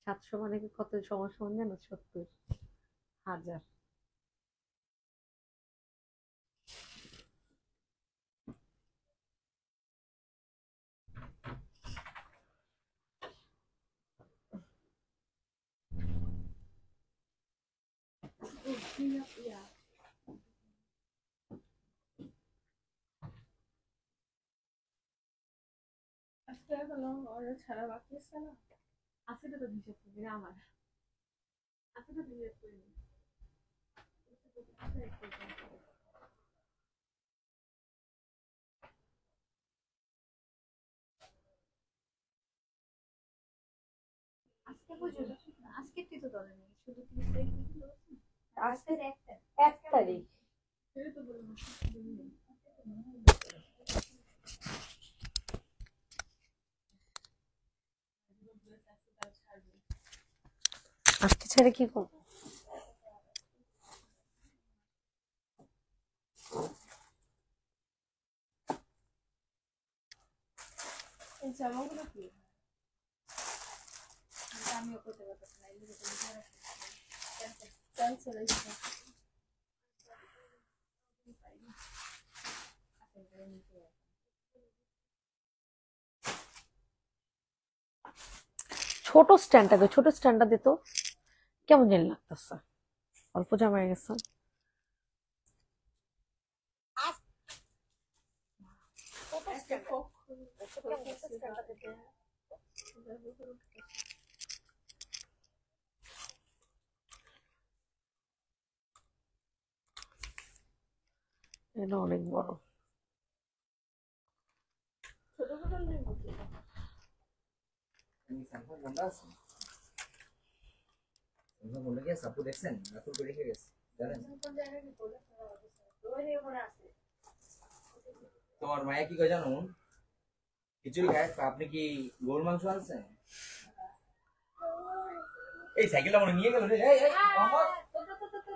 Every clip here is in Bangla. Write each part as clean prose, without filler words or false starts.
সাতশো মানে কত সমস্যা জানো? 70,000। ছাড়া বাকি আছে না, আছে তো হিসাব করি আমার, আছে তো হিসাব করি। আজকে বুঝলো, আজকে তো ধরে নেই, শুধু 30 তারিখ দিল। আজকে 1 তারিখ। সেটা তো বললাম আজকে ছেড়ে কি করবো? এই জামাগুলো কি? আমিও করতে পারতাম না, এই ক্যান্সেল হয়েছে। ছোট স্ট্যান্ডটাকে, ছোট স্ট্যান্ডটা দিত, কেমন জানি লাগতেছে, অল্প জামাই গেছে। এটা অনেক বড়। তোমার মায়া কি কয় জানো? খিচুড়ি খায়। আপনি কি গরুর মাংস আনছেন? এই সাইকেলটা মনে নিয়ে গেল রে। এই এই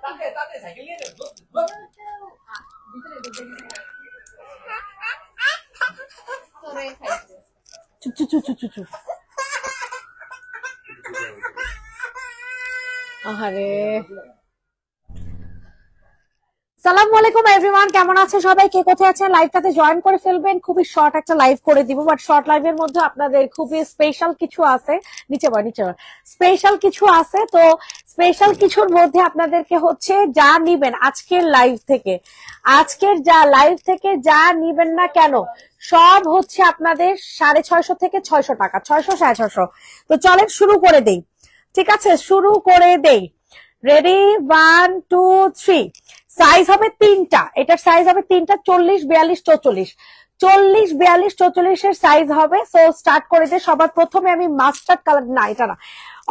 তাকে তাকে সাইকেল নিয়ে গেল। চুপ চুপ চুপ চুপ চুপ চুপ। আহারে, সালামু আলাইকুম এভরিওয়ান, কেমন আছে সবাই? কে কোথায় আছেন? লাইভটাতে জয়েন করে ফেলবেন। খুবই শর্ট একটা লাইভ করে দিব, বাট শর্ট লাইভের মধ্যে আপনাদের খুবই স্পেশাল কিছু আছে। নিচে বয়, নিচে বয়। স্পেশাল কিছু আছে, তো স্পেশাল কিছুর মধ্যে আপনাদেরকে হচ্ছে যা নিবেন আজকের লাইভ থেকে, আজকের যা লাইভ থেকে যা নিবেন না কেন সব হচ্ছে আপনাদের 650 থেকে 600 টাকা, 600 650। তো চলেন শুরু করে দেই, ঠিক আছে? শুরু করে দেই। রেডি, 1 2 3। সাইজ হবে 3টা, এটার সাইজ হবে 3টা, 40 42 44, 40 42 44 এর সাইজ হবে। সো স্টার্ট করে দিয়ে সবার প্রথমে আমি মাস্টার্ড কালার, না এটা না,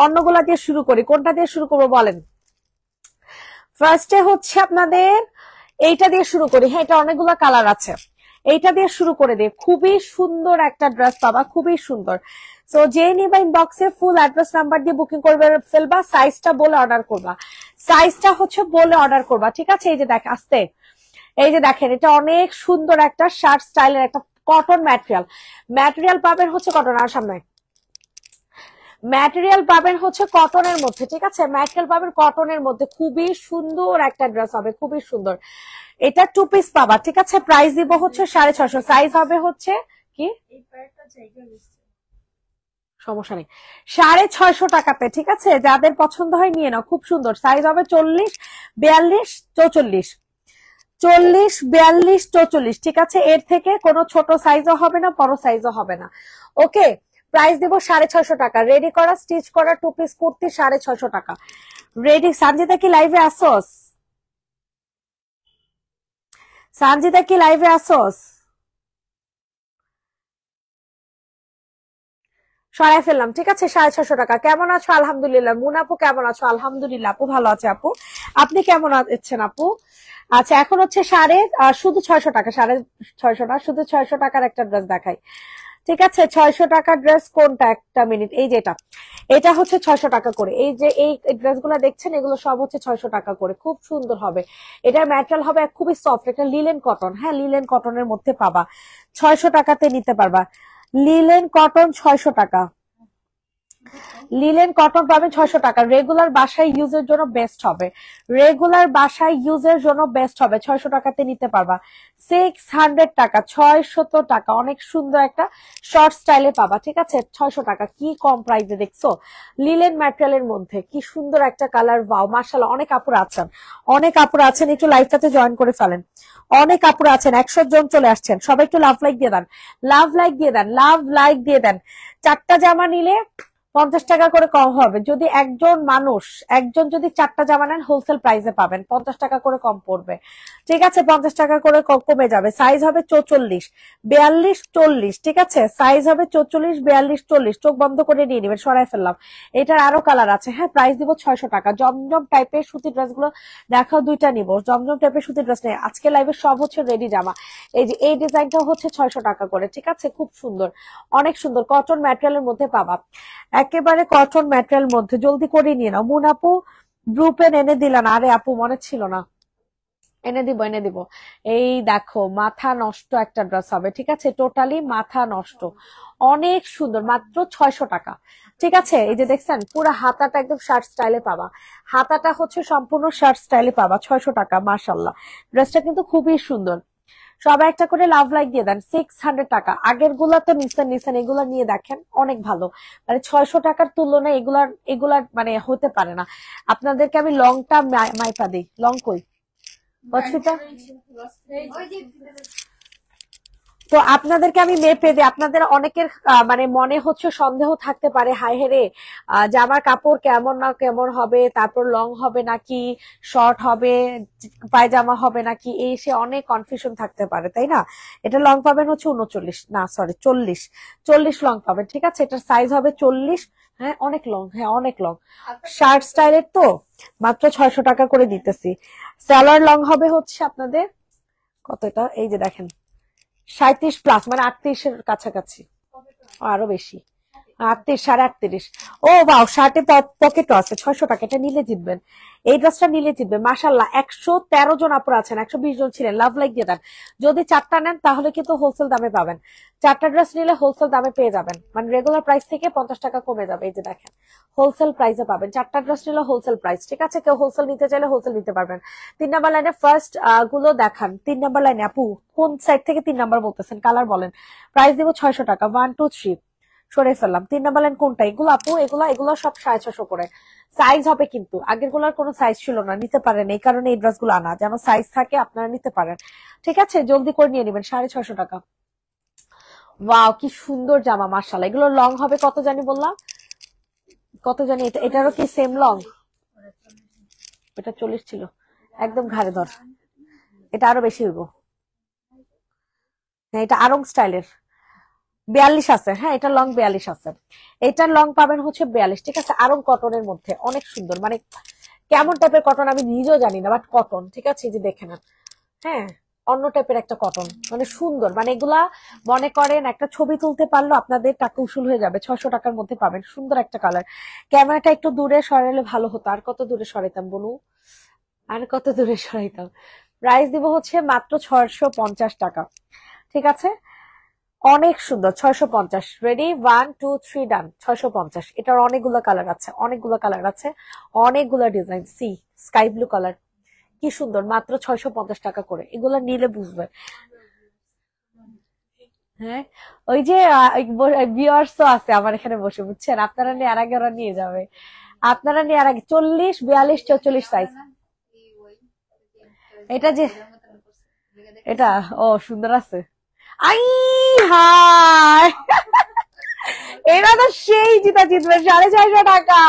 অন্যগুলা দিয়ে শুরু করি। কোনটা দিয়ে শুরু করবো বলেন? ফার্স্টে হচ্ছে আপনাদের এইটা দিয়ে শুরু করি। হ্যাঁ, এটা অনেকগুলো কালার আছে, এইটা দিয়ে শুরু করে দিই। খুবই সুন্দর একটা ড্রেস পাবা, খুবই সুন্দর। সো যে নিবা ইনবক্সে ফুল অ্যাড্রেস নাম্বার দিয়ে বুকিং করবে ফেলবা, সাইজটা বলে অর্ডার করবা, সাইজটা হচ্ছে বলে অর্ডার করবা, ঠিক আছে? এই যে দেখ আসতে, এই যে দেখেন, এটা অনেক সুন্দর একটা শার্ট স্টাইলের একটা কটন ম্যাটেরিয়াল, ম্যাটেরিয়াল পাবেন হচ্ছে কটন। আর সামনে ম্যাটেরিয়াল পাবেন হচ্ছে কটনের মধ্যে, ঠিক আছে? ম্যাটেরিয়াল পাবেন কটনের মধ্যে, খুবই সুন্দর একটা ড্রেস হবে, খুবই সুন্দর। এটা 2 পিস পাবা, ঠিক আছে? প্রাইস দিব হচ্ছে 650, সাইজ হবে হচ্ছে কি, সমস্যা নেই, 650 টাকাতে, ঠিক আছে? যাদের পছন্দ হয় নিয়ে নাও, খুব সুন্দর। সাইজ হবে 40 42 44, 40 42 44, ঠিক আছে? এর থেকে কোনো ছোট সাইজও হবে না, বড় সাইজও হবে না। ওকে, প্রাইস দিব 650 টাকা। রেডি করা স্টিচ করা 2 পিস কুর্তি 650 টাকা। রেডি। সানজিদা কি লাইভে আসোস? সানজিদা কি লাইভে আসোস? সরাই ফেললাম, ঠিক আছে? 650 টাকা। কেমন আছো? আলহামদুলিল্লাহ। মুনাপু কেমন আছো? আলহামদুলিল্লাহ আপু, ভালো আছে আপু। আপনি কেমন আছেন আপু? আচ্ছা, এখন হচ্ছে শুধু 600 টাকা, 650 না, শুধু 600 টাকার একটা ড্রেস দেখাই, ঠিক আছে? 600 টাকার ড্রেস কোনটা? একটা মিনিট, এই যে এটা, এটা হচ্ছে 600 টাকা করে। এই যে এই ড্রেসগুলো দেখছেন, এগুলো সব হচ্ছে 600 টাকা করে, খুব সুন্দর হবে। এটার ম্যাটেরিয়াল হবে খুবই সফট, এটা লিলেন কটন, হ্যাঁ লিলেন কটনের মধ্যে পাবা, 600 টাকাতে নিতে পারবা। লিলেন কটন 600 টাকা, লিলেন কটন পাবেন 600 টাকা। রেগুলার বাসায় ইউজের জন্য বেস্ট হবে, রেগুলার বাসায় ইউজের জন্য বেস্ট হবে। 600 টাকাতে নিতে পারবা। 600 টাকা, 600 টাকা, অনেক সুন্দর একটা শর্ট স্টাইলে পাবা। ঠিক আছে, 600 টাকা, কি কম প্রাইসে দেখছো। লিলেন ম্যাটেরিয়ালের মধ্যে কি সুন্দর একটা কালার, ওয়াও মাশাআল্লাহ। অনেক আপুরা আছেন, অনেক আপুরা আছেন, একটু লাইভটাতে জয়েন করে ফেলেন। অনেক আপুরা আছেন, 100 জন চলে আসছেন, সবাই একটু লাভ লাইক দিয়ে দেন, লাভ লাইক দিয়ে দেন, লাভ লাইক দিয়ে দেন। 4টা জামা নিলে 50 টাকা করে কম হবে। যদি একজন যদি 4টা জামা নেন হোলসেল প্রাইসে পাবেন, 50 টাকা করে কম পড়বে। ঠিক আছে, 50 টাকা করে কমে যাবে। সাইজ হবে 44, 42, 40। ঠিক আছে, সাইজ হবে 44, 42, 40। চোখ বন্ধ করে নিয়ে নেবেন, সরাই ফেললাম। এটার আরো কালার আছে। হ্যাঁ, প্রাইস দিব 600 টাকা। জমজম টাইপের সুতি ড্রেস গুলো দেখাও, 2টা নিব। জমজম টাইপের সুতি ড্রেস নেই আজকে লাইভে, সব হচ্ছে রেডি জামা। এই যে এই ডিজাইনটা হচ্ছে 600 টাকা করে। ঠিক আছে, খুব সুন্দর, অনেক সুন্দর, কটন ম্যাটেরিয়ালের মধ্যে পাবা, একেবারে কটন ম্যাটেরিয়াল মধ্যে। জলদি করে নিয়ে নাও। মুন আপু ব্লু পেন এনে দিলাম, আরে আপু মনে ছিল না, এনে দিব এনে দিব। এই দেখো, মাথা নষ্ট একটা ড্রেস হবে। ঠিক আছে, টোটালি মাথা নষ্ট, অনেক সুন্দর, মাত্র 600 টাকা। ঠিক আছে, এই যে দেখছেন পুরো হাতাটা একদম শার্ট স্টাইলে পাবা, হাতাটা হচ্ছে সম্পূর্ণ শার্ট স্টাইলে পাবা। 600 টাকা, মাশাআল্লাহ। ড্রেসটা কিন্তু খুবই সুন্দর। সবাই একটা করে লাভ লাইক দিয়ে দেন। 600 টাকা। আগের গুলা তো নিছেন, এগুলা নিয়ে দেখেন, অনেক ভালো। মানে 600 টাকার তুলনায় এগুলার মানে হতে পারে না। আপনাদেরকে আমি লংটা মাইপা দিই। লং কই অস্মিতা? তো আপনাদেরকে আমি মেপে দিই। আপনাদের অনেকের মানে মনে হচ্ছে সন্দেহ থাকতে পারে, হাই হেরে জামার কাপড় কেমন না কেমন হবে, তারপর লং হবে নাকি শর্ট হবে, পায়জামা হবে নাকি, এই সে অনেক কনফিউশন থাকতে পারে, তাই না। এটা লং পাবেন হচ্ছে 39, না সরি 40 লং পাবেন। ঠিক আছে, এটার সাইজ হবে 40। হ্যাঁ অনেক লং, হ্যাঁ অনেক লং, শার্ট স্টাইলের তো মাত্র 600 টাকা করে দিতেছি। স্যালার লং হবে হচ্ছে আপনাদের কত, এটা এই যে দেখেন 37+, মানে 38-এর কাছাকাছি, আরো বেশি, 38, 38.5। ও বাও, শার্টে পকেটও আছে। 600 টাকা, এটা নিলে জিতবেন, এই ড্রেসটা নিলে জিতবে। মাশাআল্লাহ, 113 জন আপুরা আছেন, 120 জন ছিলেন, লাভ লাইক দিয়ে দেন। যদি 4টা নেন তাহলে কিন্তু হোলসেল দামে পাবেন। 4টা ড্রেস নিলে হোলসেল দামে পেয়ে যাবেন, মানে রেগুলার প্রাইস থেকে 50 টাকা কমে যাবে। এই যে দেখেন, হোলসেল প্রাইসে পাবেন। 4টা ড্রেস নিলে হোলসেল প্রাইস। ঠিক আছে, কেউ হোলসেল নিতে চাইলে হোলসেল নিতে পারবেন। 3 নাম্বার লাইনে ফার্স্ট গুলো দেখান। 3 নাম্বার লাইনে আপু কোন সাইড থেকে 3 নাম্বার বলতেছেন, কালার বলেন। প্রাইস দিব 600 টাকা। 1 2 3 সরে ফেললাম। 3 নাম্বার লাইন কোনটা? এগুলো আপু, এগুলো সব 650 করে। সাইজ হবে কিন্তু, আগের গুলার কোনো সাইজ ছিল না, নিতে পারেন। এই কারণে এই ড্রেস গুলো আনা, যেন সাইজ থাকে, আপনারা নিতে পারেন। ঠিক আছে, জলদি করে নিয়ে নেবেন। 650 টাকা। ওয়াও, কি সুন্দর জামা, মাশাআল্লাহ। এগুলো লং হবে কত জানি বললাম, কত জানি, এটারও কি সেম লং? এটা 40 ছিল, একদম ঘাড়ে ধর। এটা আরো বেশি হইব। হ্যাঁ, এটা আরং স্টাইলের 42 আছে। হ্যাঁ, এটা লং 42 আছে। এটার লং পাবেন হচ্ছে 42। ঠিক আছে, আরং কটনের মধ্যে, অনেক সুন্দর, মানে কেমন টাইপের কটন আমি নিজেও জানি না, বাট কটন। ঠিক আছে, এই যে দেখে নেন। হ্যাঁ, অন্য টাইপের একটা কটন, মানে সুন্দর, মানে এগুলা মনে করেন একটা ছবি তুলতে পারলো আপনাদের টাকা উসুল হয়ে যাবে। 600 টাকার মধ্যে পাবেন, সুন্দর একটা কালার। ক্যামেরাটা একটু দূরে সরালে ভালো হতো। আর কত দূরে সরাইতাম বনু, আর কত দূরে সরাইতাম। প্রাইস দিব হচ্ছে মাত্র 650 টাকা। ঠিক আছে, অনেক সুন্দর। 650। Ready, 1 2 3 done. 650। এটার অনেকগুলো কালার আছে, অনেকগুলো design. Sea sky blue colour, কি সুন্দর, মাত্র 650 টাকা করে। এগুলো নিলে বুঝবে। হ্যাঁ, ওই যে ভিউয়ার্সও আছে আমার এখানে বসে, বুঝছেন, আপনারা নিয়ে আর আগে ওরা নিয়ে যাবে। আপনারা নিয়ে আর আগে 40 42 44 সাইজ। এটা যে এটা, ও সুন্দর আছে। আই হাই, এরা তো সেই জিতবে। 650 টাকা।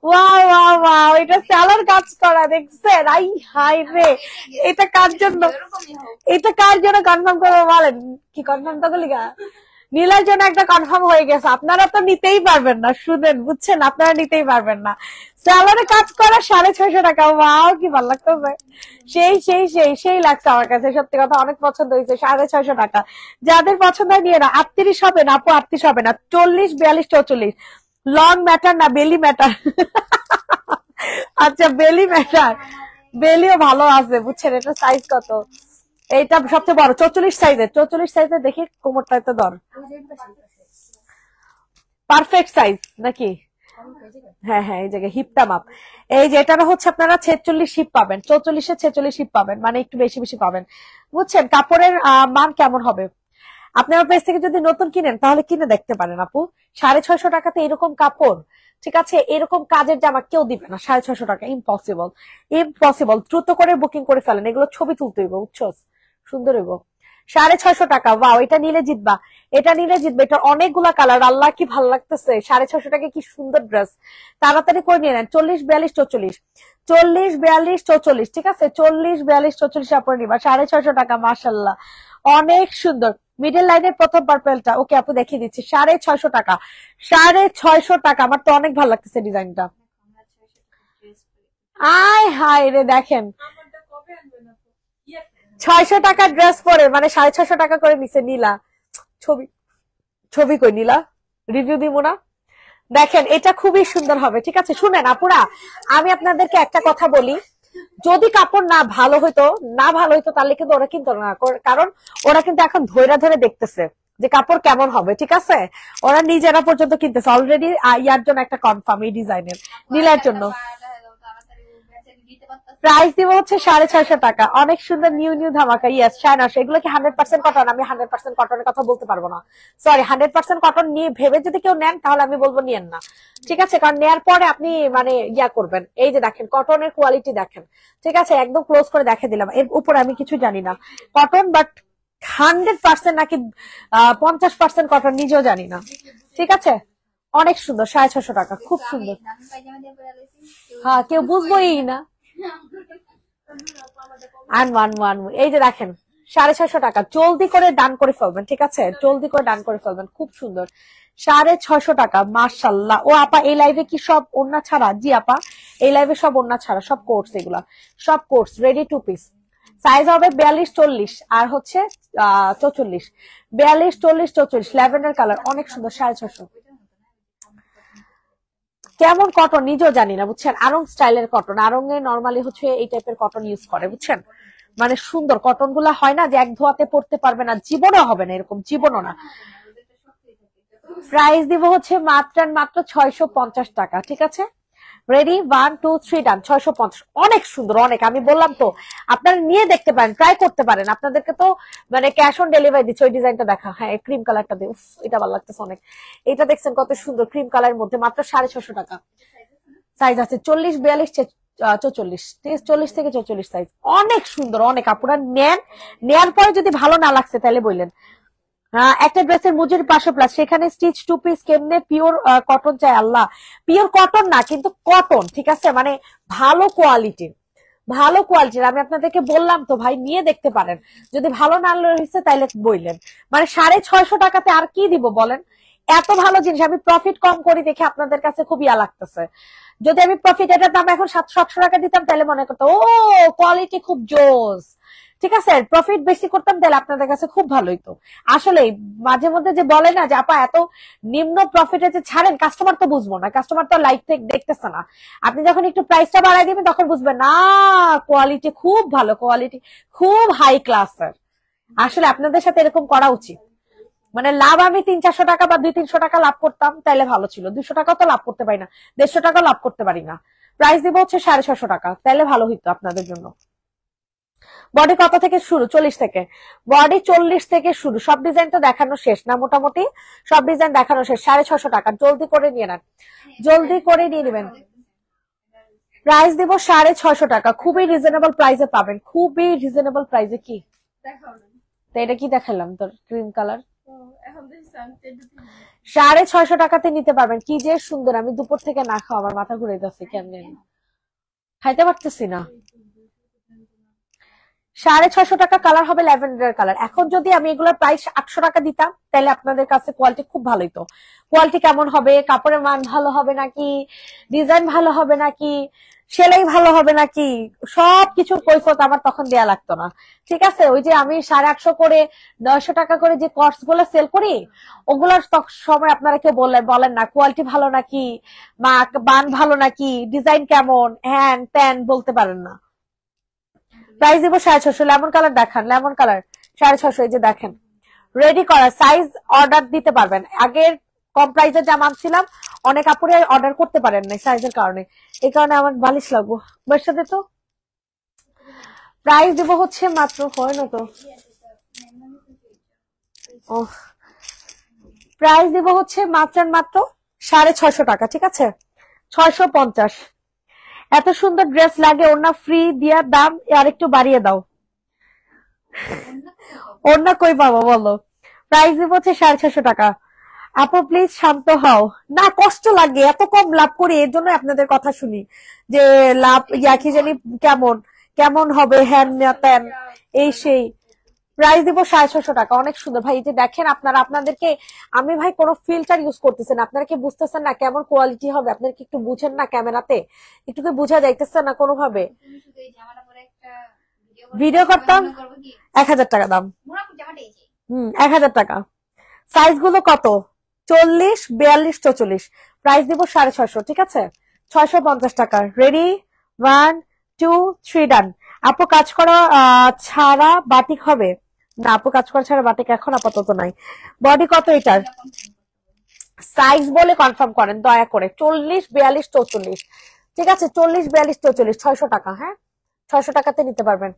ওয়াও ওয়াও ওয়াও, এটা স্যালার কাজ করা, দেখছেন? আই হাই রে, এটা কার জন্য, কনফার্ম করবো বলেন? কি কনফার্ম তো গা নীলার জন্য একটা কনফার্ম হয়ে গেছে। আপনারা তো নিতেই পারবেন না, শুনেন, বুঝছেন, আপনারা নিতেই পারবেন না। স্যালারে কাজ করা 650 টাকা। ওয়াও, কি ভালো লাগতেছে, সেই লাগছে আমার কাছে, সত্যি কথা, অনেক পছন্দ হয়েছে। 650 টাকা। যাদের পছন্দ হয় নিয়ে না। 38 হবে না আপু, 38 হবে না, 40 42 44। লং ম্যাটার না, বেলি ম্যাটার। আচ্ছা, বেলি ম্যাটার, বেলিও ভালো আছে, বুঝছেন। এটা সাইজ কত? এইটা সবচেয়ে বড় 44 সাইজের দেখি কোমরটা তো ধর পারফেক্ট সাইজ নাকি? হ্যাঁ হ্যাঁ, এই জায়গায় হিপটা মাপ। এই যে এটা হচ্ছে আপনারা 46 হিপ পাবেন, 44-এ 46 হিপ পাবেন, মানে একটু বেশি বেশি পাবেন, বুঝছেন? কাপড়ের মান কেমন হবে? আপনারা পেজ থেকে যদি নতুন কিনেন তাহলে কিনে দেখতে পারেন আপু। 650 টাকাতে এরকম কাপড়, ঠিক আছে, এরকম কাজের জামা কেউ দিবে না 650 টাকা। Impossible, impossible. দ্রুত করে বুকিং করে ফেলেন, এগুলো ছবি তুলতে হইব, বুঝছো? সুন্দর হইব। 650 টাকা, ওয়াও, এটা নিলে জিতবা, এটা নিলে জিতবে। এটা অনেকগুলা কালার, আল্লাহ কি ভালো লাগতেছে। 650 টাকা, কি সুন্দর ড্রেস। তাড়াতাড়ি করে নিয়ে নেন। 40, 42, 44, 40, 42, 44, ঠিক আছে, 40, 42, 44 আপনার নিবা। 650 টাকা, মাশাল্লাহ, অনেক সুন্দর। মিডল লাইনের প্রথম পার্পেলটা, ওকে আপু দেখিয়ে দিচ্ছি। 650 টাকা, 650 টাকা। আমার তো অনেক ভালো লাগতেছে ডিজাইনটা। আয় হায় রে, দেখেন 600 টাকা ড্রেস পরে, মানে 650 টাকা করে নিচে নীলা। ছবি ছবি কই নীলা, রিভিউ দিব না? দেখেন এটা খুবই সুন্দর হবে, ঠিক আছে। শুনেন আপুরা, আমি আপনাদেরকে একটা কথা বলি, যদি কাপড় না ভালো হইতো তাহলে কিন্তু ওরা কিনতো না, কারণ ওরা কিন্তু এখন ধৈর্য ধরে দেখতেছে যে কাপড় কেমন হবে, ঠিক আছে। ওরা নিজেরা পর্যন্ত কিনতেছে অলরেডি। ইয়ার জন্য একটা কনফার্ম, এই ডিজাইনের নীলার জন্য। প্রাইস দিব হচ্ছে 650 টাকা। অনেক সুন্দর নিউ নিউ ধামাকা। ইয়েস, শায়না, এগুলো কি 100% কটন? আমি 100% কটনের কথা বলতে পারবো না, সরি। 100% কটন নিয়ে ভেবে যদি কেউ নেন তাহলে আমি বলবো নিয়েন না, ঠিক আছে, কারণ নেয়ার পরে আপনি মানে ইয়া করবেন। এই যে দেখেন কটনের কোয়ালিটি দেখেন, ঠিক আছে, একদম ক্লোজ করে দেখে দিলাম। এর উপরে আমি কিছু জানি না কটন, বাট 100% নাকি 50% কটন নিজেও জানি না, ঠিক আছে। অনেক সুন্দর, 650 টাকা, খুব সুন্দর। হ্যাঁ, কেউ বুঝবোই না। এই যে দেখেন 650 টাকা, জলদি করে ডান করে ফেলবেন, ঠিক আছে, জলদি করে ডান করে ফেলবেন। খুব সুন্দর, 650 টাকা, মাশাল্লাহ। ও আপা, এই লাইভে কি সব ওড়না ছাড়া? জি আপা, এই লাইভে সব ওড়না ছাড়া, সব কোর্স, এগুলা সব course, ready to piece. Size হবে 42, 40 আর হচ্ছে 44, 42, 40, 44, ল্যাভেন্ডার কালার, অনেক সুন্দর। 650। কেমন কটন নিজেও জানি না, বুঝছেন। আরং স্টাইলের কটন, আরং এ নরমালি হচ্ছে এই টাইপের কটন ইউজ করে, বুঝছেন। মানে সুন্দর কটন গুলা হয় না যে এক ধোয়াতে পড়তে পারবে না, জীবনও হবে না এরকম, জীবনও না। প্রাইস দিব হচ্ছে মাত্র 650 টাকা, ঠিক আছে। Ready, 1, 2, 3, done. 650, অনেক সুন্দর, অনেক। আমি বললাম তো, আপনারা নিয়ে দেখতে পারেন, ট্রাই করতে পারেন। আপনাদেরকে তো মানে ক্যাশ অন ডেলিভারি দিচ্ছে। ওই ডিজাইনটা দেখা, হ্যাঁ, ক্রিম কালারটা দিয়ে, এটা ভালো লাগতেছে অনেক। এটা দেখছেন কত সুন্দর, ক্রিম কালারের মধ্যে, মাত্র 650 টাকা। সাইজ আছে 40, 42, 44, 40 থেকে 44 সাইজ। অনেক সুন্দর, অনেক। আপনারা নেন, নেয়ার পরে যদি ভালো না লাগছে তাহলে বললেন। একটা ড্রেসের মজুরি 500 প্লাস, সেখানে স্টিচ 2 পিস, কেমনে পিওর কটন চাই আল্লাহ। পিওর কটন না কিন্তু কটন, ঠিক আছে, মানে ভালো কোয়ালিটির, ভালো কোয়ালিটির। আমি আপনাদেরকে বললাম তো ভাই, নিয়ে দেখতে পারেন, যদি ভালো না হয়েছে তাইলে বললেন। মানে 650 টাকাতে আর কি দিব বলেন? এত ভালো জিনিস। আমি প্রফিট কম করি দেখে আপনাদের কাছে খুব ইয়া লাগতেছে। যদি আমি প্রফিট এটার দাম এখন 700-800 টাকা দিতাম তাহলে মনে করতো ও কোয়ালিটি খুব জোস, ঠিক আছে। প্রফিট বেশি করতাম তাহলে আপনাদের কাছে খুব ভালো হইতো। আসলে মাঝে মধ্যে যে বলে না যে আপা এত নিম্ন প্রফিটে যে ছাড়েন, কাস্টমার তো বুঝবো না, কাস্টমার তো লাইভ থেকে দেখতেছে না। আপনি যখন একটু প্রাইসটা বাড়াই দিবেন তখন বুঝবেন না কোয়ালিটি খুব ভালো, কোয়ালিটি খুব হাই ক্লাসের। আসলে আপনাদের সাথে এরকম করা উচিত। মানে লাভ আমি 300-400 টাকা বা 200-300 টাকা লাভ করতাম তাইলে ভালো ছিল। 200 টাকা তো লাভ করতে পারি না, 150 টাকা লাভ করতে পারি না। প্রাইস দিব হচ্ছে 650 টাকা, তাইলে ভালো হইতো আপনাদের জন্য। বডি কত থেকে শুরু? 40 থেকে। বডি 40 থেকে শুরু। সব ডিজাইন তো দেখানো শেষ না, মোটামুটি সব ডিজাইন দেখানো শেষ। 650 টাকা, জলদি করে নিয়ে নেন, জলদি করে নিয়ে নেবেন। প্রাইস দিব 650 টাকা, খুবই রিজনেবল প্রাইসে পাবেন, খুবই রিজনেবল প্রাইসে। কি তো এটা কি দেখালাম তোর, ক্রিম কালার, 650 টাকাতে নিতে পারবেন। কি যে সুন্দর। আমি দুপুর থেকে না খাওয়া, আমার মাথা ঘুরে যাচ্ছে, কেমনে খাইতে পারতেছি না। 650 টাকা, কালার হবে ল্যাভেন্ডার কালার। এখন যদি আমি এগুলোর প্রাইস 800 টাকা দিতাম তাহলে আপনাদের কাছে কোয়ালিটি খুব ভালো হতো। কোয়ালিটি কেমন হবে, কাপড়ের মান ভালো হবে নাকি, ডিজাইন ভালো হবে নাকি, সেলাই ভালো হবে নাকি, সবকিছুর কৈফিয়ত আমার তখন দেয়া লাগতো না, ঠিক আছে। ওই যে আমি 850 করে 900 টাকা করে যে কোর্স গুলো সেল করি, ওগুলোর সময় আপনারা কেউ বলেন না কোয়ালিটি ভালো নাকি, মান ভালো নাকি, ডিজাইন কেমন, হ্যান ত্যান বলতে পারেন না। প্রাইস দিব 650। লেমন কালার দেখান, লেমন কালার 650। এই যে দেখেন রেডি করা সাইজ অর্ডার দিতে পারবেন। আগের কম প্রাইসে যা মানছিলাম অনেক আপুরে অর্ডার করতে পারেন নাই সাইজের কারণে, এই কারণে আমার বালিশ লাগবো বের সাথে। তো প্রাইস দিব হচ্ছে মাত্র, হয় না তো, ও প্রাইস দিব হচ্ছে মাত্র মাত্র 650 টাকা, ঠিক আছে 650। এত সুন্দর ড্রেস লাগে, ওড়না ফ্রি দিয়া দাম আর একটু বাড়িয়ে দাও। ওড়না কই পাবো বলো? প্রাইস দিব হচ্ছে 650 টাকা। আপু প্লিজ শান্ত হও, না কষ্ট লাগে, এত কম লাভ করি এর জন্য আপনাদের কথা শুনি যে লাভ কি জানি কেমন কেমন হবে, হ্যান ত্যান এই সেই। প্রাইস দিব 650 টাকা। অনেক সুন্দর ভাই, এই যে দেখেন আপনারা, আপনাদেরকে আমি ভাই কোনো ফিল্টার ইউজ করতেছেন, আপনারা কি বুঝতেছেন না কেমন কোয়ালিটি হবে? আপনারা কি একটু বুঝেন না ক্যামেরাতে? একটু কি বোঝা যাইতেছে না কোনোভাবে? ভিডিও করতাম 1000 টাকা দাম, 1000 টাকা। সাইজ গুলো কত? 40, 42, 44। প্রাইস দিব 650, ঠিক আছে 650 টাকা। রেডি 1 2 3 ডান। আপু কাজ করা ছাড়া বাটিক হবে না? আপু কাজ করা ছাড়া বাটিক এখন আপাতত নাই। বডি কত এটার? সাইজ বলে কনফার্ম করেন দয়া করে। 40, 42, 44, ঠিক আছে 40, 42, 44, 600 টাকা। হ্যাঁ 600 টাকাতে নিতে পারবেন।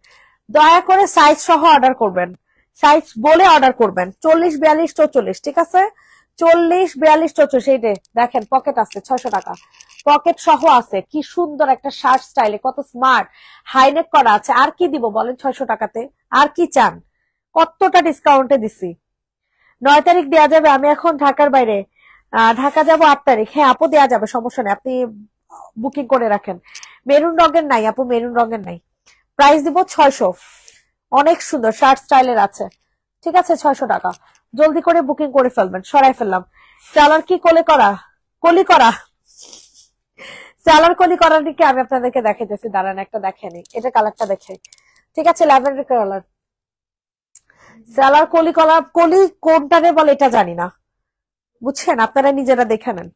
দয়া করে সাইজ সহ অর্ডার করবেন, সাইজ বলে অর্ডার করবেন। 40, 42, 44, ঠিক আছে 40, 42, 44। এই দেখেন পকেট আছে 600 টাকা, পকেট সহ আছে। কি সুন্দর একটা শার্ট স্টাইলে, কত স্মার্ট, হাইনেক করা আছে। আর কি দিব বলেন 600 টাকাতে? আর কি চান? কতটা ডিসকাউন্টে দিছি। 9 তারিখ দেওয়া যাবে? আমি এখন ঢাকার বাইরে, ঢাকা যাব 8 তারিখ। হ্যাঁ আপু দেওয়া যাবে, সমস্যা নেই, আপনি বুকিং করে রাখেন। মেরুন রঙের নাই আপু, মেরুন রঙের নাই। প্রাইস দিব 600। অনেক সুন্দর শার্ট স্টাইলের আছে, ঠিক আছে 600 টাকা। জলদি করে বুকিং করে ফেলবেন। সরাই ফেললাম। সালোয়ার কি কোলে করা? কলি করা, সালোয়ার কলি করার দিকে আমি আপনাদেরকে দেখাইতেছি, দাঁড়ান একটা দেখেনি, এটা কালারটা দেখে, ঠিক আছে ল্যাভেন্ডার কালার। সালোয়ার কলি করা, কলি কোনটারে বলে এটা জানি না, বুঝছেন? আপনারা নিজেরা দেখে নেন।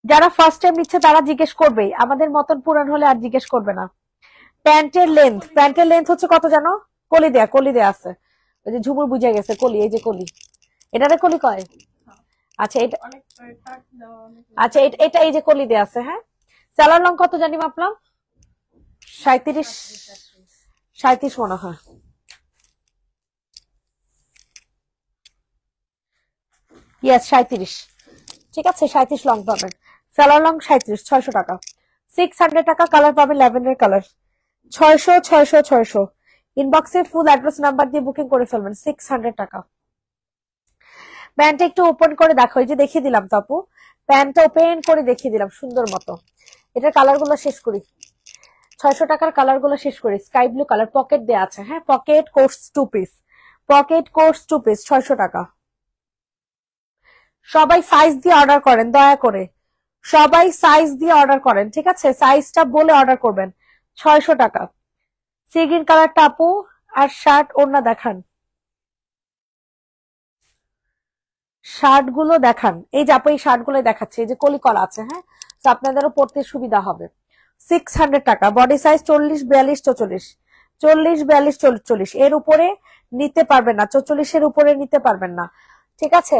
যারা ফার্স্ট টাইম নিচ্ছে তারা জিজ্ঞেস করবেই, আমাদের মতন পুরান হলে আর জিজ্ঞেস করবে না। প্যান্টের লেন্থ হচ্ছে কত জানো? কলি দেয়া আছে, ওই যে ঝুমুর বুঝে গেছে কলি, এই যে কলি, এটারে কলি কয়। আচ্ছা এটা, আচ্ছা এটা এই যে কলি দেয়া আছে। হ্যাঁ সালোয়ার লং কত জানি মাপলাম? 37 মনে হয়। ইয়েস 37, ঠিক আছে 37 লং পাবেন। সালোয়ার লং 37, 600 টাকা। 600 টাকা। কালার পাবেন ল্যাভেন্ডার কালার। 600 ইনবক্সে ফুল অ্যাড্রেস নাম্বার দিয়ে বুকিং করে ফেলবেন। 600 টাকা। প্যান্টটা একটু ওপেন করে দেখো, এই যে দেখিয়ে দিলাম তো আপু, প্যান্টটা ওপেন করে দেখিয়ে দিলাম সুন্দর মতো। এটার কালার গুলো শেষ করি, 600 টাকার কালার গুলো শেষ করি। স্কাই ব্লু কালার, পকেট দেওয়া আছে। হ্যাঁ pocket course 2 piece, pocket course 2 piece 600 টাকা। সবাই সাইজ দিয়ে অর্ডার করেন দয়া করে, সবাই সাইজ দিয়ে অর্ডার করেন, ঠিক আছে সাইজটা বলে অর্ডার করবেন। 600 টাকা। সি গ্রিন কালারটা আপু, আর শার্ট ওড়না দেখান, শার্ট গুলো দেখান। এই যে আপু এই শার্ট গুলো দেখাচ্ছে, এই যে কলি করা আছে। হ্যাঁ তো আপনাদেরও পড়তে সুবিধা হবে। 600 টাকা। বডি সাইজ 40, 42, 44, 40, 42, 44 এর উপরে নিতে পারবেন না, 44 এর উপরে নিতে পারবেন না, ঠিক আছে।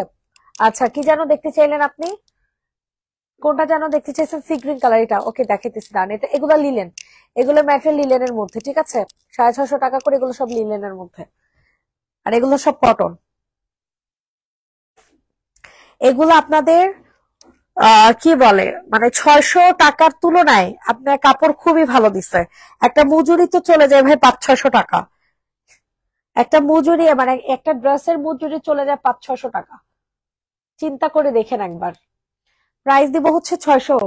আচ্ছা কি যেন দেখতে চাইলেন আপনি? কোনটা যেন দেখতে চাইছেন? সি গ্রিন কালার, এটা ওকে দেখাইতেছি দাঁড়ান। এটা এগুলো লিলেন, এগুলো ম্যাটেরিয়াল লিলেনের মধ্যে, ঠিক আছে 650 টাকা করে। এগুলো সব লিলেনের মধ্যে, আর এগুলো সব কটন। এগুলো আপনাদের কি বলে মানে 600 টাকার তুলনায় আপনার কাপড় খুবই ভালো দিচ্ছে। একটা মজুরি তো চলে যায় ভাই 500-600 টাকা, একটা মজুরি মানে একটা ড্রেসের মজুরি চলে যায় 500-600 টাকা। চিন্তা করে দেখেন একবার। প্রাইস দিব হচ্ছে 600,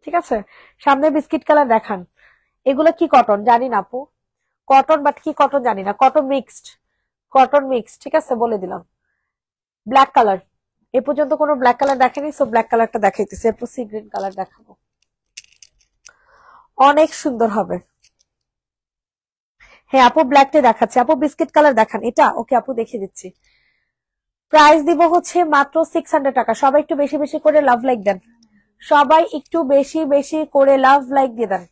ঠিক আছে। সামনে বিস্কিট কালার দেখান। এগুলো কি কটন জানি না আপু, কটন বাট কি কটন জানি না, কটন মিক্সড, ঠিক আছে বলে দিলাম। ব্ল্যাক কালার, এ পর্যন্ত কোনো ব্ল্যাক কালার দেখেনি, সো ব্ল্যাক কালারটা দেখাইতেছি। এরপর সি গ্রিন কালার দেখাবো, অনেক সুন্দর হবে। হ্যাঁ আপু ব্ল্যাকটা দেখাচ্ছে, আপু বিস্কিট কালার দেখান। এটা ওকে আপু দেখিয়ে দিচ্ছি। প্রাইস দিব হচ্ছে মাত্র 600 টাকা। সবাই একটু বেশি বেশি করে লাভ লাইক দেন, সবাই একটু বেশি বেশি করে লাভ লাইক দিয়ে দেন।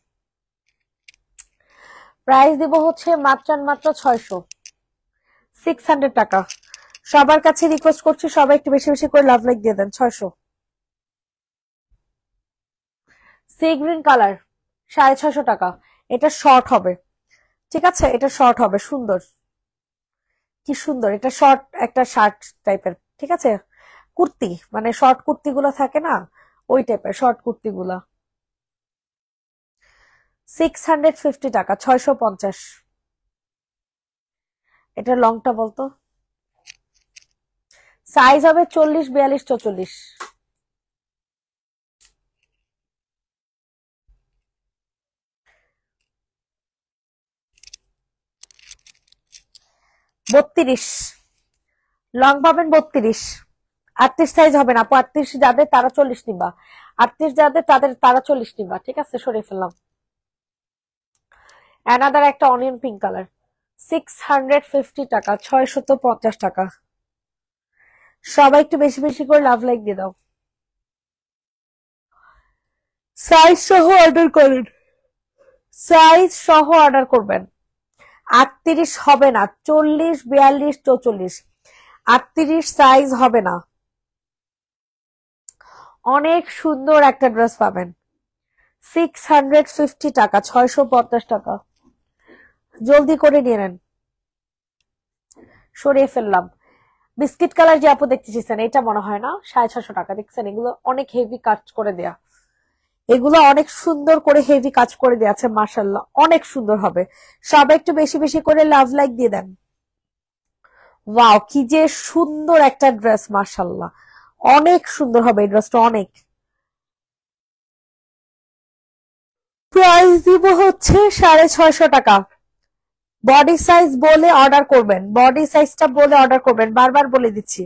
প্রাইস দিব হচ্ছে মাত্র 600, 600 টাকা। সবার কাছে রিকোয়েস্ট করছি সবাই একটু বেশি বেশি করে লাভ লাইক দিয়ে দেন। 600। সি গ্রিন কালার 650 টাকা। এটা শর্ট হবে, ঠিক আছে, এটা শর্ট হবে, সুন্দর, কি সুন্দর, এটা শর্ট একটা শার্ট টাইপের, ঠিক আছে, কুর্তি, মানে শর্ট কুর্তি গুলো থাকে না, ওই টাইপের শর্ট কুর্তি গুলা। 650 টাকা, 650। এটা লংটা বলতো, সাইজ হবে 40, 42, 44। 32 লং পাবেন, 32। 38 সাইজ হবে না আপু, 38 যাদের তারা 40 নিবা, 38 যাদের তারা 40 নিবা, ঠিক আছে, সরিয়ে ফেললাম। অ্যানাদার একটা অনিয়ন পিঙ্ক কালার, 650 টাকা, 650 টাকা। সবাই একটু বেশি বেশি করে লাভ লাইক দিয়ে দাও। সাইজ সহ অর্ডার করেন, সাইজ সহ অর্ডার করবেন। 38 হবে না, 40, 42, 44, 38 সাইজ হবে না। অনেক সুন্দর একটা ড্রেস পাবেন, 650 টাকা, 650 টাকা। জলদি করে নিয়ে নেন, সরিয়ে ফেললাম। বিস্কিট কালার যে আপু দেখতেছেন, এটা মনে হয় না 650 টাকা, দেখছেন, এগুলো অনেক হেভি কাজ করে দেয়া, এগুলো অনেক সুন্দর করে হেভি কাজ করে দেয়া আছে, মাশাআল্লাহ অনেক সুন্দর হবে। সবাই একটু বেশি বেশি করে লাভ লাইক দিয়ে দেন। ওয়াও, কি যে সুন্দর একটা ড্রেস, মাশাআল্লাহ অনেক সুন্দর হবে এই ড্রেসটা, অনেক। প্রাইস দিব হচ্ছে 650 টাকা। বডি সাইজ বলে অর্ডার করবেন, বডি সাইজটা বলে অর্ডার করবেন, বারবার বলে দিচ্ছি,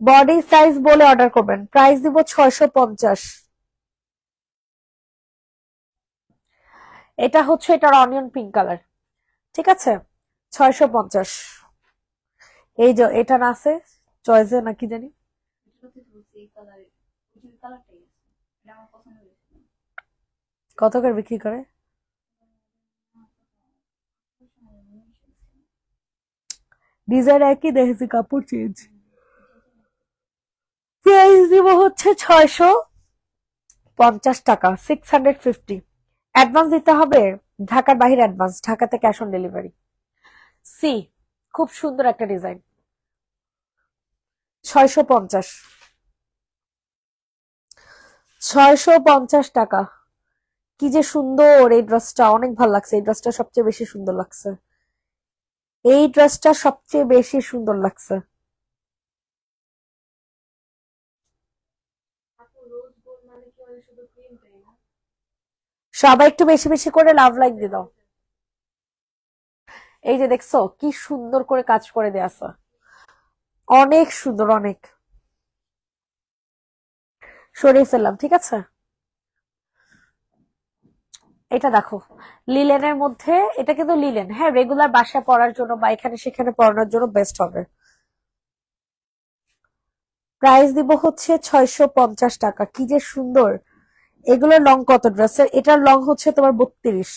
বডি সাইজ বলে অর্ডার করবেন। প্রাইস দিব 650। এটা হচ্ছে এটার অনিয়ন পিঙ্ক কালার, ঠিক আছে, 650। এই যে এটা না আছে চয়েসে নাকি জানি, কত করে বিক্রি করে? ডিজাইন একই, দেখেছি কাপড় চেঞ্জ। প্রাইস দিব হচ্ছে 650 টাকা, 650। অ্যাডভান্স দিতে হবে, ঢাকার বাহিরে অ্যাডভান্স, ঢাকাতে ক্যাশ অন ডেলিভারি। সি, খুব সুন্দর একটা ডিজাইন, 650, 650 টাকা। কি যে সুন্দর এই ড্রেসটা, অনেক ভালো লাগছে, এই ড্রেসটা সবচেয়ে বেশি সুন্দর লাগছে, এই ড্রেসটা সবচেয়ে বেশি সুন্দর লাগছে। সবাই একটু বেশি বেশি করে লাভ লাইক দিয়ে দাও। এই যে দেখছো কি সুন্দর করে কাজ করে দেয়া আছে, অনেক সুন্দর, অনেক। সরিয়ে ফেললাম, ঠিক আছে। এটা দেখো লিলেনের মধ্যে, এটা কিন্তু লিলেন, হ্যাঁ, রেগুলার বাসায় পরার জন্য বা এখানে সেখানে পরানোর জন্য বেস্ট হবে। প্রাইস দিব হচ্ছে 650 টাকা। কি যে সুন্দর, এগুলোর লং কত ড্রেসের? এটার লং হচ্ছে তোমার 32,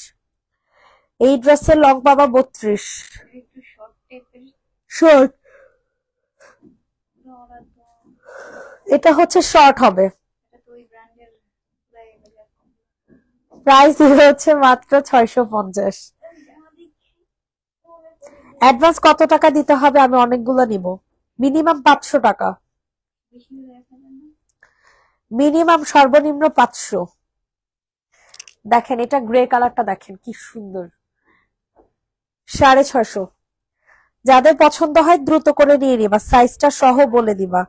এই ড্রেসের লং পাবা 32। শর্ট, এটা হচ্ছে শর্ট হবে। প্রাইস হচ্ছে মাত্র 650। অ্যাডভান্স কত টাকা দিতে হবে? আমি অনেকগুলো নিব, মিনিমাম 500 টাকা, মিনিমাম সর্বনিম্ন 500। দেখেন এটা গ্রে কালারটা, দেখেন কি সুন্দর, 650। যাদের পছন্দ হয় দ্রুত করে নিয়ে নিবা, সাইজটা সহ বলে দিবা।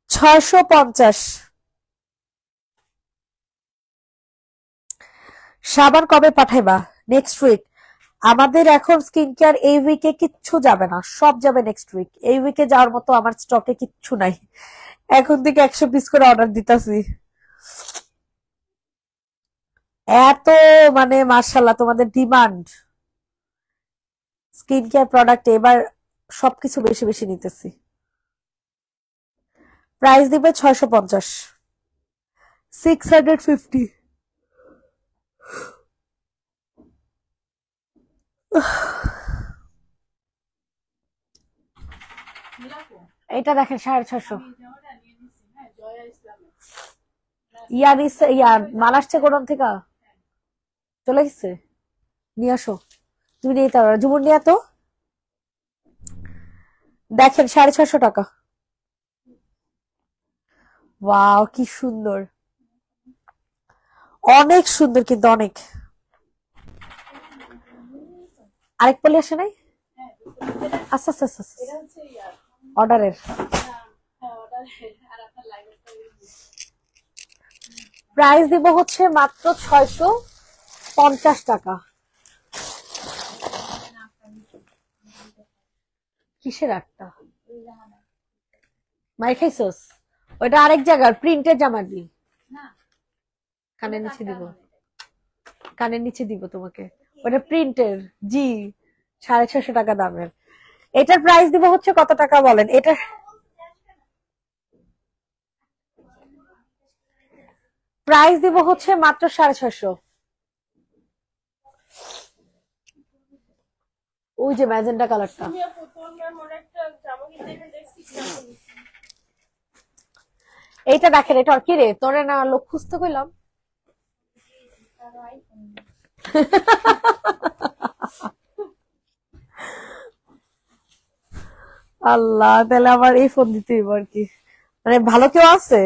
$650। সাবান কবে পাঠাইবা? Next week. আমাদের এখন স্কিন কেয়ার এই উইকে কিচ্ছু যাবে না, সব যাবে নেক্সট উইক। এই উইকে যাওয়ার মতো আমার স্টকে কিচ্ছু নাই, এখন থেকে 100 পিস করে অর্ডার দিতেছি। এত মানে মাশাআল্লাহ তোমাদের ডিমান্ড, স্কিন কেয়ার প্রোডাক্ট এবার সবকিছু বেশি বেশি নিতেছি। প্রাইস দিবে 650, 650। এটা দেখেন 650। ইয়া মাল আসছে কোন থেকে চলে গেছে, নিয়ে আসো। তুমি নিয়ে পারো, জুমুর নিয়ে তো। দেখেন 650 টাকা। ওয়াও কি সুন্দর, অনেক সুন্দর কিন্তু অনেক। আরেক পলি আসে নাই? আচ্ছা আচ্ছা আচ্ছা, অর্ডারের। প্রাইস দিব হচ্ছে মাত্র 650 টাকা। কিসের একটা মাই খাইছস? ওইটা আরেক জায়গার প্রিন্টের জামা দি, কানের নিচে দিব, কানের নিচে দিব তোমাকে। ওটা প্রিন্টের, জি 650 টাকা দামের। এটার প্রাইস দিব হচ্ছে কত টাকা বলেন? এটা প্রাইস দিব হচ্ছে মাত্র 650। ওই যে ম্যাজেন্টা কালারটা, এইটা দেখেন। এটা কি রে, তোরে না লোক খুঁজতে কইলাম। আল্লাহ, তাহলে আবার এই ফোন দিতে হইব আর কি। মানে ভালো কেউ আছে?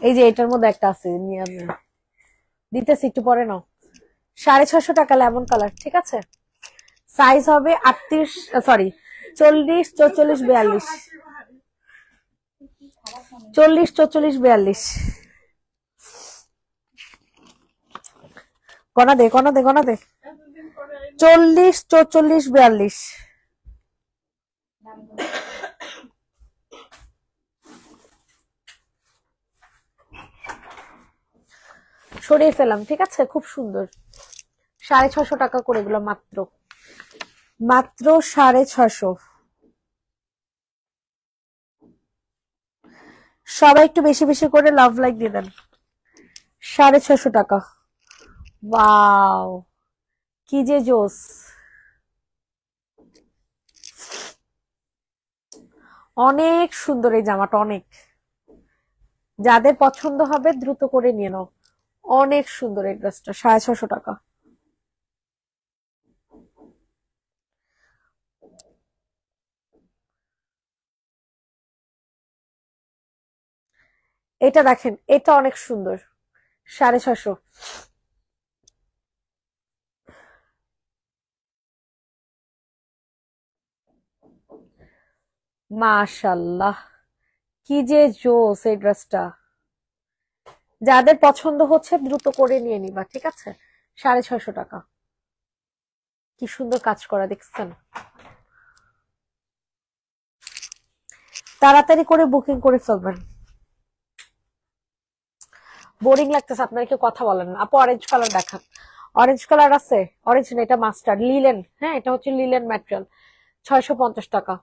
এই যে এটার মধ্যে একটা আছে, নিয়ে আসবেন, দিতেছি একটু পরে নাও। 650 টাকা লেমন কালার, ঠিক আছে। সাইজ হবে 38, সরি 40, 44, 42, 40, 44, 42। গনা দে, গনা দে, গনা দে। 40, 44, 42। সরিয়ে ফেলাম, ঠিক আছে। খুব সুন্দর, 650 টাকা করে এগুলো, মাত্র মাত্র 650। সবাই একটু বেশি বেশি করে লাভ লাইক দিয়ে দেন। 650 টাকা। ওয়াও কি যে জোস, অনেক সুন্দর এই জামাটা, অনেক। যাদের পছন্দ হবে দ্রুত করে নিয়ে নাও, অনেক সুন্দর এই ড্রেসটা। 650 টাকা। এটা দেখেন, এটা অনেক সুন্দর, 650। মাশাল্লাহ কি যে জোস এই ড্রেসটা। যাদের পছন্দ হচ্ছে দ্রুত করে নিয়ে নিবা, ঠিক আছে। 650 টাকা। কি সুন্দর কাজ করা, দেখছেন? তাড়াতাড়ি করে বুকিং করে ফেলবেন। বোরিং লাগতেছে, আপনারা কেউ কথা বলেন না। আপু অরেঞ্জ কালার দেখান। অরেঞ্জ কালার আছে? অরেঞ্জ না, এটা মাস্টার্ড, লিলেন। হ্যাঁ, এটা হচ্ছে লিলেন ম্যাটেরিয়াল, 650 টাকা।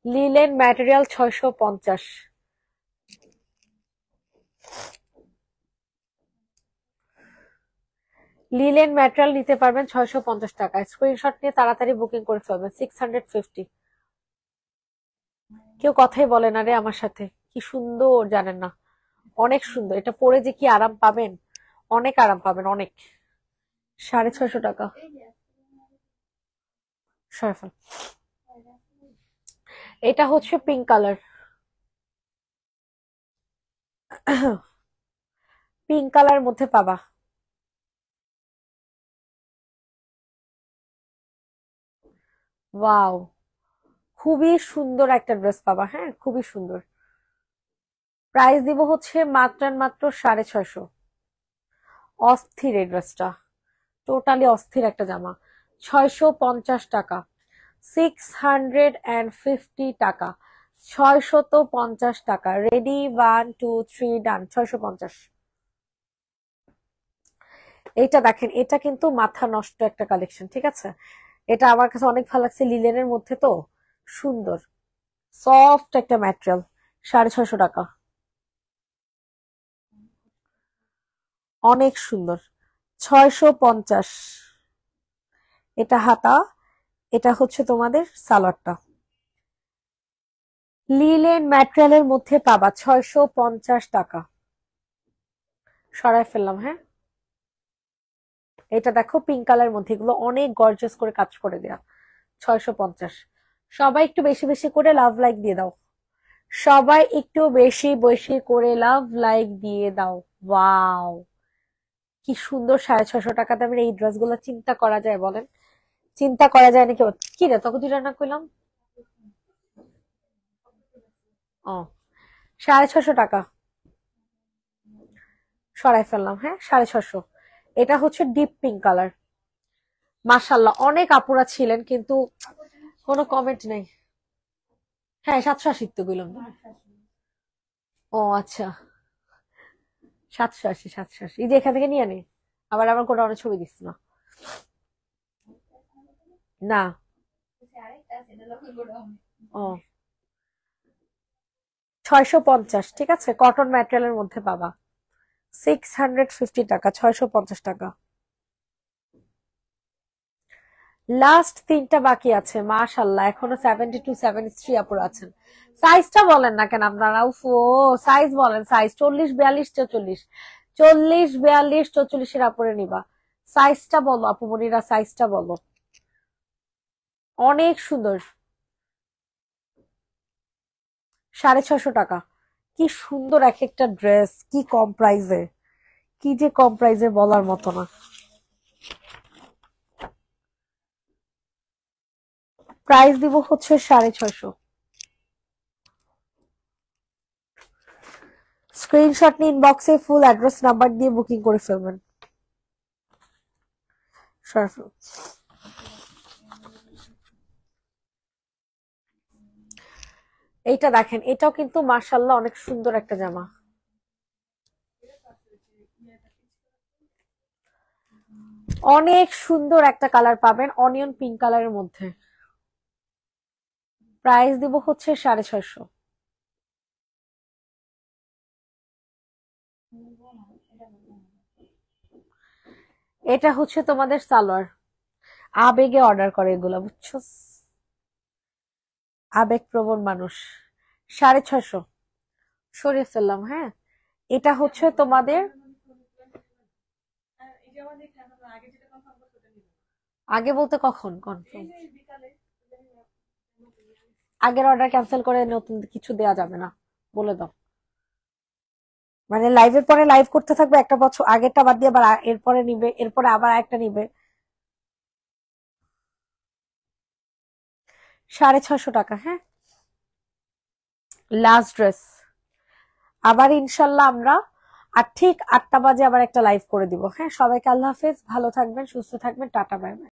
Linen material 650। লিলেন ম্যাটেরিয়াল নিতে পারবেন 650 টাকা। স্ক্রিনশট নিয়ে তাড়াতাড়ি বুকিং করে ফেলবেন। 650। কেউ কথাই বলে না রে আমার সাথে। কি সুন্দর জানেন না, অনেক সুন্দর। এটা পরে যে কি আরাম পাবেন, অনেক আরাম পাবেন, অনেক। 650 টাকা। সরফল, এটা হচ্ছে পিঙ্ক কালার, পিঙ্ক কালার মধ্যে পাবা। ওয়াও খুবই সুন্দর একটা ড্রেস পাবা, হ্যাঁ খুবই সুন্দর। প্রাইস দিব হচ্ছে মাত্র মাত্র 650। অস্থির এই ড্রেসটা, টোটালি অস্থির একটা জামা। 650 টাকা, 650 টাকা। 650 টাকা। Ready, 1 2 3 done. 650। এইটা দেখেন, এটা কিন্তু মাথা নষ্ট একটা কালেকশন, ঠিক আছে? এটা আমার কাছে অনেক ভালো লাগছে, লিলেনের মধ্যে তো সুন্দর সফট একটা ম্যাটেরিয়াল। 650 টাকা, অনেক সুন্দর। 650। এটা হাতা, এটা হচ্ছে তোমাদের সালোয়ারটা। লিলেন ম্যাটেরিয়ালের মধ্যে পাবা 650 টাকা। সরাই ফেললাম, হ্যাঁ। এটা দেখো পিঙ্ক কালার মধ্যে, এগুলো অনেক গর্জিয়াস করে কাজ করে দেয়া। 650। সবাই একটু বেশি বেশি করে লাভ লাইক দিয়ে দাও। সবাই একটু বেশি বেশি করে লাভ লাইক দিয়ে দাও। ওয়াও, কি সুন্দর 650 টাকা দামের এই ড্রেসগুলো। চিন্তা করা যায় বলেন? চিন্তা করা যায় নাকি? কি রে তোকে দুই রান্না করলাম। ও, 650 টাকা। সরাই ফেললাম, হ্যাঁ। 650। এটা হচ্ছে ডিপ পিঙ্ক কালার। মাশাল্লাহ, অনেক আপুরা ছিলেন কিন্তু কোনো কমেন্ট নেই। হ্যাঁ, 780 তো গেলাম। ও আচ্ছা, 780 780। এই যে এখান থেকে নিয়ে নে। আবার আমার কোনো অনেক ছবি দিস না। না। ও, 650, ঠিক আছে? কটন ম্যাটেরিয়ালের মধ্যে পাবা। 650 টাকা, 650 টাকা। লাস্ট 3টা বাকি আছে। মাশাল্লাহ, এখনো 72 73 আপুর আছেন। সাইজটা বলেন না কেন আপনারা? উফ, ও সাইজ বলেন, সাইজ 40 42 44। 40 42 44 এর আপুরে নিবা। সাইজটা বলো আপু মনিরা, সাইজটা বলো। অনেক সুন্দর। 650 টাকা। কি সুন্দর এক একটা ড্রেস, কি কম প্রাইসে, কি যে কম প্রাইসে বলার মতো না। প্রাইস দিব হচ্ছে 650। স্ক্রিনশট নিয়ে ইনবক্সে ফুল অ্যাড্রেস নাম্বার দিয়ে বুকিং করে ফেলবেন। এইটা দেখেন, এটাও কিন্তু মাশাল্লাহ অনেক সুন্দর একটা জামা। অনেক সুন্দর একটা কালার পাবেন, অনিয়ন পিঙ্ক কালারের মধ্যে। প্রাইস দিব হচ্ছে 650। এটা হচ্ছে তোমাদের সালোয়ার। আবেগে অর্ডার করে এগুলা, বুঝছো? আবেগ প্রবণ মানুষ। 650। সরিয়ে ফেললাম, হ্যাঁ। এটা হচ্ছে তোমাদের আগে বলতে কখন কনফার্ম? আগের অর্ডার ক্যান্সেল করে নতুন কিছু দেয়া যাবে না, বলে দাও। মানে লাইভের পরে লাইভ করতে থাকবে একটা বছর, আগেরটা বাদ দিয়ে আবার এরপরে নিবে, এরপরে আবার একটা নিবে। 650 টাকা, হ্যাঁ। Last dress. আবার ইনশাল্লাহ আমরা আর ঠিক 8টা বাজে আবার একটা লাইভ করে দিব, হ্যাঁ। সবাইকে আল্লাহ হাফেজ, ভালো থাকবেন, সুস্থ থাকবেন, টাটা, বাই বাই।